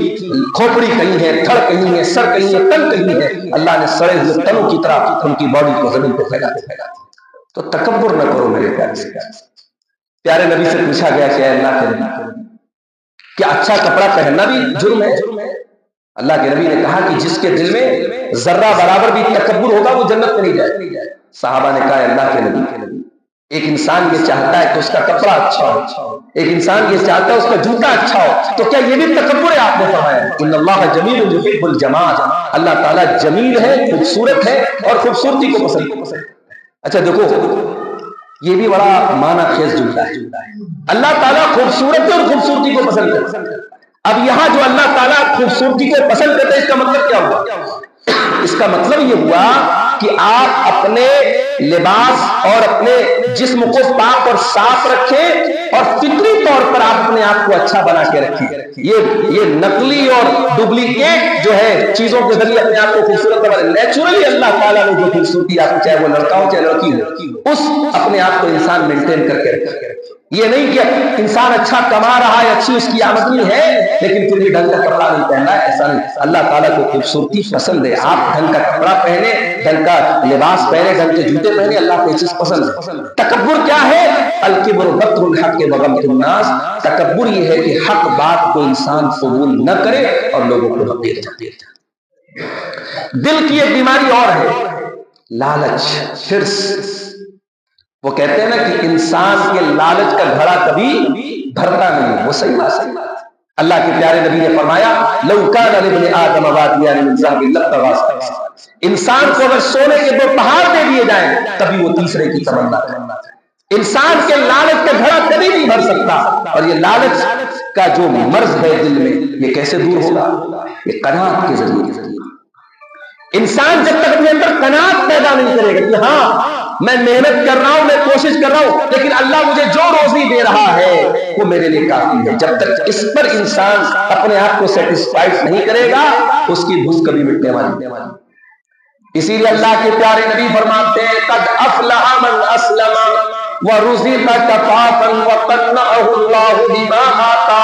کھوپڑی کہیں ہے, دھڑ کہیں ہے, سر کہیں ہے, تن کہیں ہے. اللہ نے سڑے ہوئے تنوں کی طرح ان کی باڈی کو زمین پہ پھیلا دیا. تو تکبر نہ کرو میرے پیارے نبی سے پوچھا گیا کہ اے اللہ کے نبی کیا اچھا کپڑا پہننا بھی جرم ہے؟ اللہ کے نبی نے کہا کہ جس کے دل میں ذرہ برابر بھی تکبر ہوگا وہ جنت میں نہیں جائے. صحابہ نے کہا اللہ کے نبی ایک انسان یہ چاہتا ہے کہ اس کا کپڑا اچھا ہو, ایک انسان یہ چاہتا ہے اس کا جوتا اچھا ہو, تو کیا یہ بھی تکبر ہے؟ آپ نے فرمایا ان اللہ جمیل یحب الجمال, اللہ تعالیٰ جمیل ہے, خوبصورت ہے اور خوبصورتی کو پسند. اچھا دیکھو یہ بھی بڑا معنی خیز جملہ ہے. اللہ تعالیٰ خوبصورت اور خوبصورتی کو پسند کرتا ہے. اب یہاں جو اللہ تعالیٰ خوبصورتی کو پسند کرتے ہیں اس کا مطلب کیا ہوا؟ اس کا مطلب یہ ہوا کہ آپ اپنے لباس اور اپنے جسم کو پاک اور صاف رکھیں اور فطری طور پر آپ اپنے آپ کو اچھا بنا کے رکھیں. یہ نقلی اور ڈپلیکیٹ جو ہے چیزوں کے ذریعے اپنے آپ کو خوبصورت بنا, نیچرلی اللہ تعالیٰ نے جو خوبصورتی آپ کو چاہے وہ لڑکا ہو چاہے لڑکی ہو اس اپنے آپ کو انسان مینٹین کر کے رکھے. یہ نہیں کہ انسان اچھا کما رہا ہے, اچھی اس کی آمدنی ہے لیکن پھر بھی ڈھنگ کا کپڑا نہیں پہننا ہے, ایسا نہیں. اللہ تعالیٰ کو خوبصورتی پسند ہے, آپ ڈھنگ کا کپڑا پہنے, ڈھنگ کا لباس پہنے, ڈھنگ کے جوتے پہنے, اللہ کو یہ چیز پسند ہے. تکبر کیا ہے؟ الکبر بطر الحق وغمط الناس. تکبر یہ ہے کہ حق بات کو انسان قبول نہ کرے اور لوگوں کو حقیر جاتے. دل کی ایک بیماری اور ہے لالچ, حرص. وہ کہتے ہیں نا کہ انسان کے لالچ کا گھڑا کبھی بھرتا نہیں. وہ صحیح بات. اللہ کے پیارے نبی نے فرمایا لو کان لابن آدم وادیان من ذهب لابتغى. انسان کو اگر سونے کے 2 پہاڑ دے دیے جائیں تبھی وہ تیسرے کی تمنا کرتا ہے. انسان کے لالچ کا گھڑا کبھی نہیں بھر سکتا. اور یہ لالچ کا جو مرض ہے دل میں یہ کیسے دور ہوگا؟ یہ قناعت کے ذریعے. انسان جب تک اپنے اندر قناعت پیدا نہیں کرے گا کہ ہاں میں محنت کر رہا ہوں, میں کوشش کر رہا ہوں, لیکن اللہ مجھے جو روزی دے رہا ہے وہ میرے لیے کافی ہے, جب تک اس پر انسان اپنے آپ کو سیٹسفائیڈ نہیں کرے گا اس کی بھوک کبھی مٹنے والی. اسی لیے اللہ کے پیارے نبی فرماتے ہیں قد افلح من اسلم ورزق کفافا وقنعه الله بما آتا.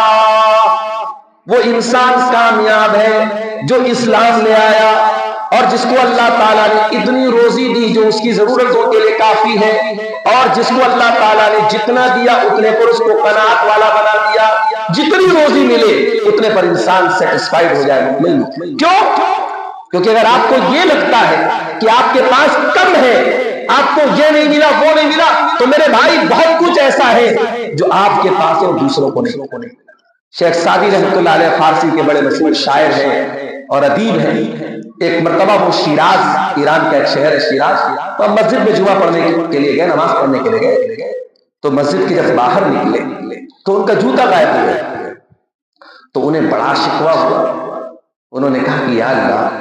وہ انسان کامیاب ہے جو اسلام لے آیا اور جس کو اللہ تعالیٰ نے اتنی روزی دی جو اس کی ضرورتوں کے لیے کافی ہے, اور جس کو اللہ تعالیٰ نے جتنا دیا اتنے پر اس کو قناعت والا بنا دیا. جتنی روزی ملے اتنے پر انسان سیٹسفائیڈ ہو جائے. کیوں؟ کیونکہ اگر آپ کو یہ لگتا ہے کہ آپ کے پاس کم ہے, آپ کو یہ نہیں ملا وہ نہیں ملا, تو میرے بھائی بہت کچھ ایسا ہے جو آپ کے پاس اور دوسروں کو نہیں. شیخ سعدی رحمۃ اللہ علیہ فارسی کے بڑے مشہور شاعر ہیں اور ادیب ہیں. ایک مرتبہ وہ شیراز, ایران کا ایک شہر ہے شیراز, تو مسجد میں جمعہ پڑھنے کے لیے گئے, نماز پڑھنے کے لیے گئے. تو مسجد کے جب باہر نکلے تو ان کا جوتا غائب ہو گیا. تو انہیں بڑا شکوہ ہوا. انہوں نے کہا کہ یا اللہ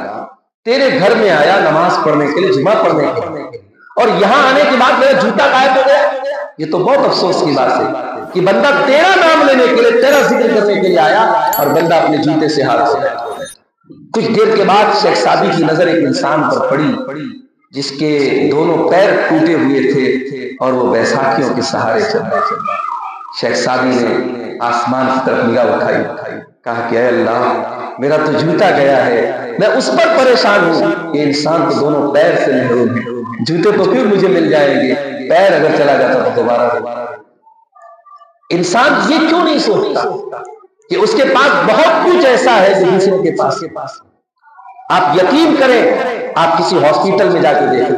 تیرے گھر میں آیا نماز پڑھنے کے لیے, جمعہ پڑھنے کے لیے, اور یہاں آنے کے بعد میرا جوتا غائب ہو گیا. یہ تو بہت افسوس کی بات ہے کہ بندہ تیرا نام لینے کے لیے, تیرا ذکر کرنے کے لیے آیا اور بندہ اپنے جوتے سے ہاتھ ہو گیا. کچھ دیر کے بعد شیخ سعدی کی نظر ایک انسان پر پڑی جس کے دونوں پیر ٹوٹے ہوئے تھے اور وہ بیساکھیوں کے سہارے چل رہے تھے. شیخ سعدی نے آسمان کی طرف نگاہ اٹھائی کہا کہ اے اللہ میرا تو جوتا گیا ہے، میں اس پر پریشان ہوں کہ انسان تو دونوں پیر سے محروم ہے، جوتے تو پھر مجھے مل جائیں گے، پیر اگر چلا جاتا تو دوبارہ۔ انسان یہ کیوں نہیں سوچتا کہ اس کے پاس بہت کچھ ایسا ہے جو دوسروں کے پاس۔ آپ یقین کریں، آپ کسی ہاسپٹل میں جا کے دیکھیں،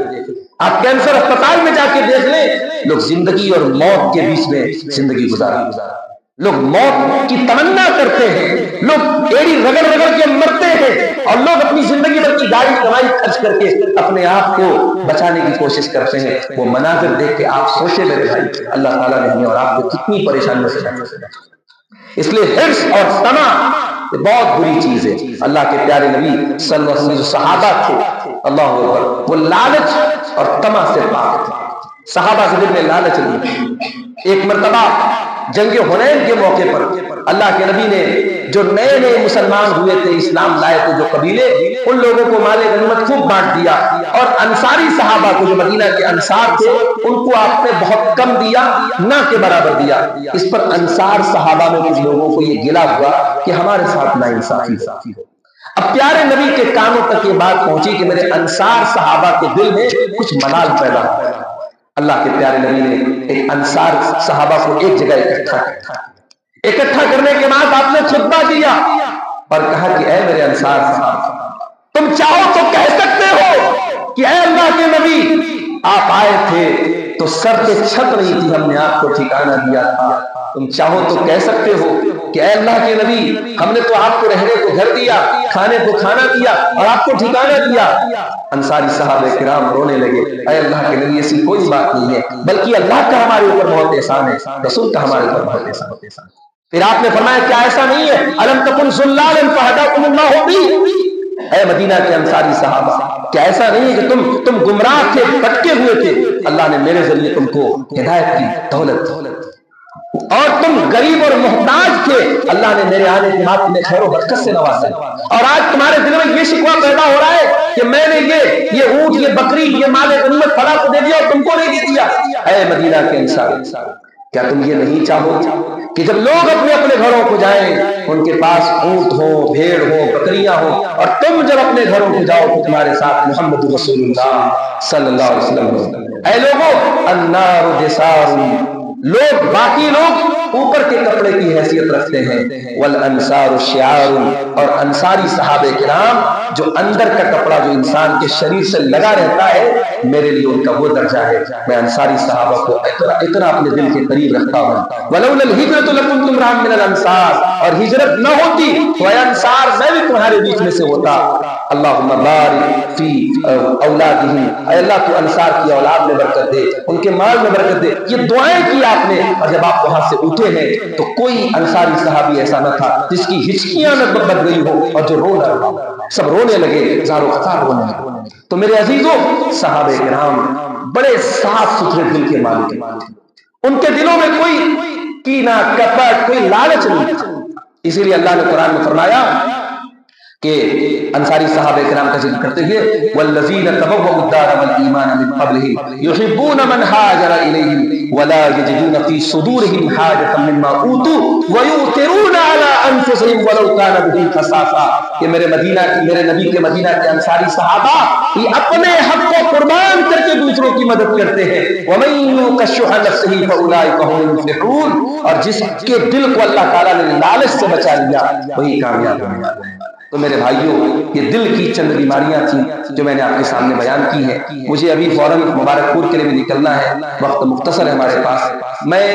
آپ کینسر اسپتال میں جا کے دیکھ لیں، لوگ زندگی اور موت کے بیچ میں زندگی گزارا، لوگ موت کی تمنا کرتے ہیں، لوگ ایڑی رگڑ رگڑ کے مرتے ہیں، اور لوگ اپنی زندگی بھر کی گاڑی کمائی خرچ کر کے اپنے آپ کو بچانے کی کوشش کرتے ہیں۔ وہ مناظر دیکھ کے آپ سوچے میرے بھائی، اللہ تعالیٰ نے ہمیں اور آپ کو کتنی پریشانیوں سے بچایا۔ اس لیے حرص اور طمع یہ بہت بری چیز ہے۔ اللہ کے پیارے نبی صلی اللہ علیہ وسلم جو صحابہ تھے، اللہ اکبر، وہ لالچ اور طمع سے پاک تھے۔ صحابہ کے دل میں لالچ نہیں۔ ایک مرتبہ جنگ حنین کے موقع پر اللہ کے نبی نے جو نئے نئے مسلمان ہوئے تھے، اسلام لائے تھے جو قبیلے، ان لوگوں کو مال غنیمت خوب بانٹ دیا، اور انصاری صحابہ کو جو مدینہ کے انصار تھے ان کو آپ نے بہت کم دیا، نہ کے برابر دیا۔ اس پر انصار صحابہ میں کچھ لوگوں کو یہ گلا ہوا کہ ہمارے ساتھ ناانصافی ہو۔ اب پیارے نبی کے کانوں تک یہ بات پہنچی کہ میرے انصار صحابہ کے دل میں کچھ ملال پیدا ہوا۔ اللہ کے پیارے نبی نے ایک انصار صحابہ کو ایک جگہ اکٹھا کرنے کے بعد آپ نے خطبہ دیا اور کہا کہ اے میرے انصار صحابہ، تم چاہو تو کہہ سکتے ہو کہ اے اللہ کے نبی، آپ آئے تھے تو سر پہ چھت نہیں تھی، ہم نے آپ کو ٹھکانہ دیا تھا۔ تم چاہو تو کہہ سکتے ہو کہ اے اللہ کے نبی، ہم نے تو آپ کو رہنے کو گھر دیا، کھانے کو کھانا دیا اور آپ کو ٹھکانہ دیا۔ انصاری صحابہ کرام رونے لگے، اے اللہ کے نبی ایسی کوئی بات نہیں ہے، بلکہ اللہ کا ہمارے اوپر بہت احسان ہے، رسول کا ہمارے اوپر بہت احسان ہے۔ پھر آپ نے فرمایا کیا ایسا نہیں ہے؟ الم تکن ذلالا فہداکم اللہ بی، اے مدینہ کے انصاری صحابہ، کیا ایسا نہیں ہے کہ تم گمراہ تھے، بھٹکے ہوئے تھے، اللہ نے میرے ذریعے تم کو ہدایت کی، دولت، اور تم غریب اور محتاج تھے، اللہ نے میرے آنے کے بعد تمہیں خیر و برکت سے نوازا، اور آج تمہارے دل میں یہ شکوہ پیدا ہو رہا ہے کہ میں نے یہ اونٹ، یہ بکری، یہ مال غنیمت فلاں کو دے دیا اور تم کو نہیں دے دیا۔ اے مدینہ کے انصار، کیا تم یہ نہیں چاہو کہ جب لوگ اپنے اپنے گھروں کو جائیں ان کے پاس اونٹ ہو، بھیڑ ہو، بکریاں ہو، اور تم جب اپنے گھروں کو جاؤ تو تمہارے ساتھ محمد رسول اللہ صلی اللہ علیہ وسلم ہو؟ اے لوگو، النار جسار، لوگ باقی لوگ اوپر کے کپڑے کی حیثیت رکھتے ہیں، والانصار شعار، اور انصاری صحابہ کرام جو اندر کا کپڑا جو انسان کے شریر سے لگا رہتا ہے، میرے لیے ان کا وہ درجہ ہے۔ میں انصاری صحابہ کو اتنا اپنے دل کے قریب رکھتا ہوں۔ ولولا الہجرۃ لکنتم امرأ من الانصار، اور ہجرت نہ ہوتی تو اے انصار میں بھی تمہارے بیچ میں سے ہوتا۔ اللہم بارک فی اولادہم، اے اللہ تو انصار کی اولاد میں برکت دے، ان کے مال میں برکت دے۔ یہ دعائیں کی آپ نے، اور جب آپ وہاں سے اٹھے ہیں تو کوئی انصاری صحابی ایسا نہ تھا جس کی ہچکیاں نہ بد گئی ہو اور جو رو نہ رہا، سب رونے لگے، زارو قطار رونے لگے۔ تو میرے عزیزوں، صحابہ کرام بڑے صاف ستھرے دل کے مالک ہیں، ان کے دلوں میں کوئی کینہ، کپٹ، کوئی لالچ نہیں تھا۔ اسی لیے اللہ نے قرآن میں فرمایا کہ انصاری صحابہ کرام کا ذکر کرتے ہوئے والذین تبوؤا الدار والایمان من قبلهم یحبون من ہاجر الیہم ولا یجدون فی صدورهم حاجۃ مما اوتوا ویؤثرون علی انفسهم ولو کان بهم خصاصہ، کہ میرے نبی کے مدینہ کے انصاری صحابہ یہ اپنے حق کو قربان کر کے دوسروں کی مدد کرتے ہیں۔ ومن یوق شح نفسہ فاولئک هم المفلحون، اور جس کے دل کو اللہ تعالیٰ نے لالچ سے بچا لیا وہی کامیاب ہوگا۔ تو میرے بھائیوں، یہ دل کی چند بیماریاں تھیں جو میں نے آپ کے سامنے بیان کی ہیں۔ مجھے ابھی فوراً مبارک پور کے لیے بھی نکلنا ہے، وقت مختصر ہے ہمارے پاس۔ میں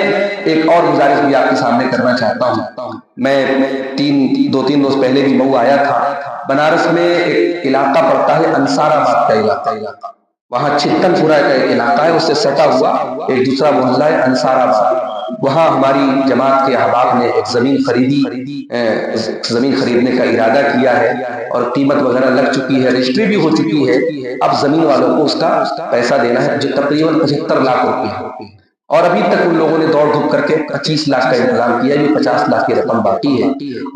ایک اور گزارش بھی آپ کے سامنے کرنا چاہتا ہوں۔ میں دو تین روز پہلے بھی مئو آیا تھا۔ بنارس میں ایک علاقہ پڑتا ہے انصار آباد کا علاقہ، وہاں چھتن پورہ کا ایک علاقہ ہے، اس سے سٹا ہوا ایک دوسرا محلہ ہے انصار آباد۔ وہاں ہماری جماعت کے احباب نے ایک زمین خریدنے کا ارادہ کیا ہے، اور قیمت وغیرہ لگ چکی ہے، رجسٹری بھی ہو چکی ہے۔ اب زمین والوں کو اس کا پیسہ دینا ہے جو تقریباً 75 لاکھ روپے ہے۔ اور ابھی تک ان لوگوں نے دوڑ دھوپ کر کے 25 لاکھ کا انتظام کیا، یہ 50 لاکھ کی رقم باقی ہے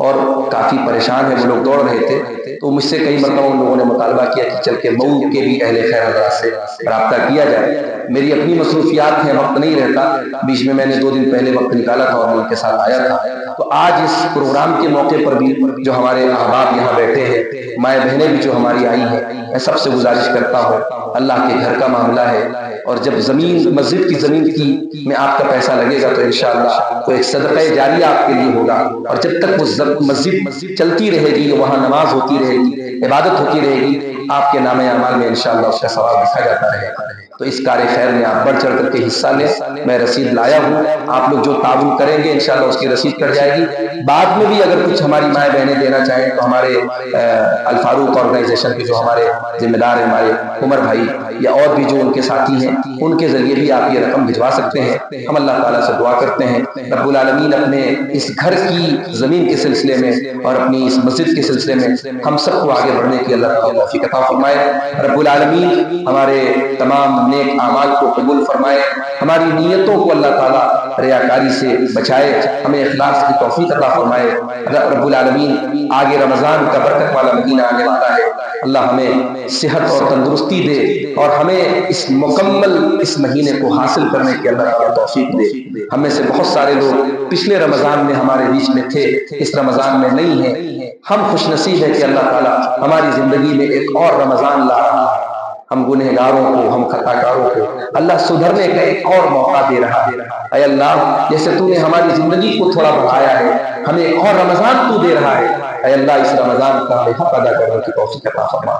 اور کافی پریشان ہے وہ لوگ، دوڑ رہے تھے تو مجھ سے کئی مرتبہ ان لوگوں نے مطالبہ کیا کہ چل کے مئو کے بھی اہل خیر حضرات سے رابطہ کیا جائے۔ میری اپنی مصروفیات ہیں، وقت نہیں رہتا، بیچ میں نے 2 دن پہلے وقت نکالا تھا اور میں ان کے ساتھ آیا تھا۔ تو آج اس پروگرام کے موقع پر بھی جو ہمارے احباب یہاں بیٹھے ہیں، مائیں بہنیں بھی جو ہماری آئی ہیں، میں سب سے گزارش کرتا ہوں، اللہ کے گھر کا معاملہ ہے اور جب زمین مسجد کی زمین کی میں آپ کا پیسہ لگے گا تو انشاءاللہ تو ایک صدقہ جاریہ آپ کے لیے ہوگا، اور جب تک وہ مسجد چلتی رہے گی، وہاں نماز ہوتی رہے گی، عبادت ہوتی رہے گی، آپ کے نام اعمال میں انشاءاللہ اس کا ثواب لکھا جاتا رہے گا۔ تو اس کار خیر میں آپ بڑھ چڑھ کر کے حصہ لیں، میں رسید لایا ہوں، آپ لوگ جو تعاون کریں گے انشاءاللہ اس کی رسید کٹ جائے گی۔ بعد میں بھی اگر کچھ ہماری مائیں بہنیں دینا چاہیں تو ہمارے الفاروق آرگنائزیشن کے جو ہمارے ذمہ دار ہیں، ہمارے عمر بھائی یا اور بھی جو ان کے ساتھی ہیں، ان کے ذریعے بھی آپ یہ رقم بھجوا سکتے ہیں۔ ہم اللہ تعالیٰ سے دعا کرتے ہیں رب العالمین اپنے اس گھر کی زمین کے سلسلے میں اور اپنی اس مسجد کے سلسلے میں ہم سب کو آگے بڑھنے کی اللہ تعالیٰ توفیق عطا فرمائے۔ رب العالمین ہمارے تمام نیک اعمال کو قبول فرمائے، ہماری نیتوں کو اللہ تعالیٰ ریاکاری سے بچائے، ہمیں اخلاص کی توفیق عطا فرمائے۔ رب العالمین آگے رمضان کا برکت والا مہینہ آنے والا ہے، اللہ ہمیں صحت اور تندرستی دے اور ہمیں اس مکمل اس مہینے کو حاصل کرنے کی اللہ تعالیٰ توفیق دے۔ ہم میں سے بہت سارے لوگ پچھلے رمضان میں ہمارے بیچ میں تھے، اس رمضان میں نہیں ہیں، ہم خوش نصیب ہیں کہ اللہ تعالیٰ ہماری زندگی میں ایک اور رمضان لا رہا ہے، ہم گنہگاروں کو، ہم خطا کاروں کو اللہ سدھرنے کا ایک اور موقع دے رہا ہے۔ اے اللہ جیسے تو نے ہماری زندگی کو تھوڑا بڑھایا ہے، ہمیں ایک اور رمضان تو دے رہا ہے، اے اللہ اس رمضان کا ہمیں حق ادا کرنے کی توفیق عطا فرما۔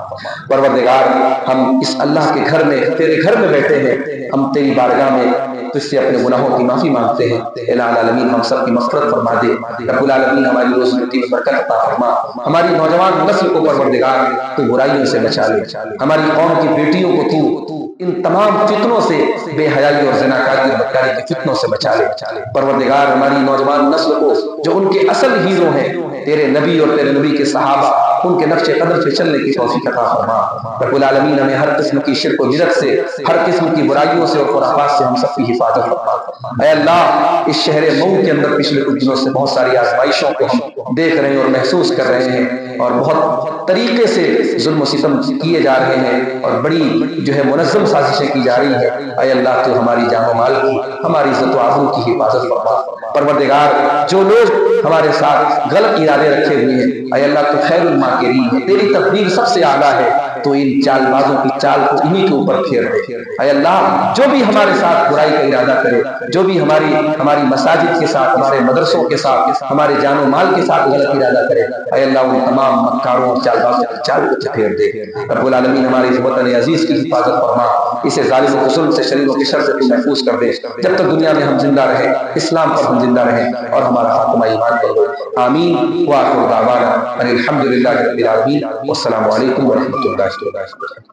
پروردگار ہم اس اللہ کے گھر میں، تیرے گھر میں بیٹھے ہیں، ہم تیری بارگاہ میں تجھ سے اپنے گناہوں کی معافی مانگتے ہیں، الہ العالمین ہم سب کی مغفرت فرما دے، رب العالمین ہماری روزی روٹی میں برکت عطا فرما، ہماری نوجوان نسل کو پروردگار تو برائیوں سے بچا لے، ہماری قوم کی بیٹیوں کو تو ان تمام فتنوں سے، بے حیائی اور زناکاری اور بدکاری کے فتنوں سے بچا لے۔ پروردگار ہماری نوجوان نسل کو جو ان کے اصل ہیرو ہیں تیرے نبی اور تیرے نبی کے صحابہ، ان کے نقش قدم پہ چلنے کی توفیق عطا فرما۔ رب العالمین ہمیں ہر قسم کی شرک و بدعت سے، ہر قسم کی برائیوں سے اور خرافات سے ہم سب کی حفاظت فرما۔ اے اللہ اس شہر مئو کے اندر پچھلے کچھ دنوں سے بہت ساری آزمائشوں کو ہم دیکھ رہے ہیں اور محسوس کر رہے ہیں، اور بہت طریقے سے ظلم و ستم کیے جا رہے ہیں اور بڑی جو ہے منظم سازشیں کی جا رہی ہیں۔ اے اللہ تو ہماری جان و مال کی، ہماری عزت و آبرو کی حفاظت فرما۔ پروردگار جو لوگ ہمارے ساتھ غلط ارادے رکھے ہوئے ہیں، اے اللہ تو خیر الماکرین ہے، تیری تدبیر سب سے اعلیٰ ہے، تو ان چال بازوں کی چال کو انہی کے اوپر پھیر دے۔ اے اللہ جو بھی ہمارے ساتھ برائی کا ارادہ کرے، جو بھی ہماری مساجد کے ساتھ، ہمارے مدرسوں کے ساتھ، ہمارے جان و مال کے ساتھ غلط ارادہ کرے، اے اللہ ان تمام مکاروں اور چال بازوں کی چال کو پھیر دے۔ رب العالمین ہمارے اس وطن عزیز کی حفاظت فرما، اسے ظالم و ظلم سے، شریروں کے شر سے تو محفوظ کر دے، جب تک دنیا میں ہم زندہ رہیں اسلام پر ہم زندہ رہیں اور ہمارا خاتمہ ایمان پر ہو۔ آمین وآخر دعوانا ان الحمدللہ رب العالمین والسلام علیکم ورحمۃ اللہ وبرکاتہ۔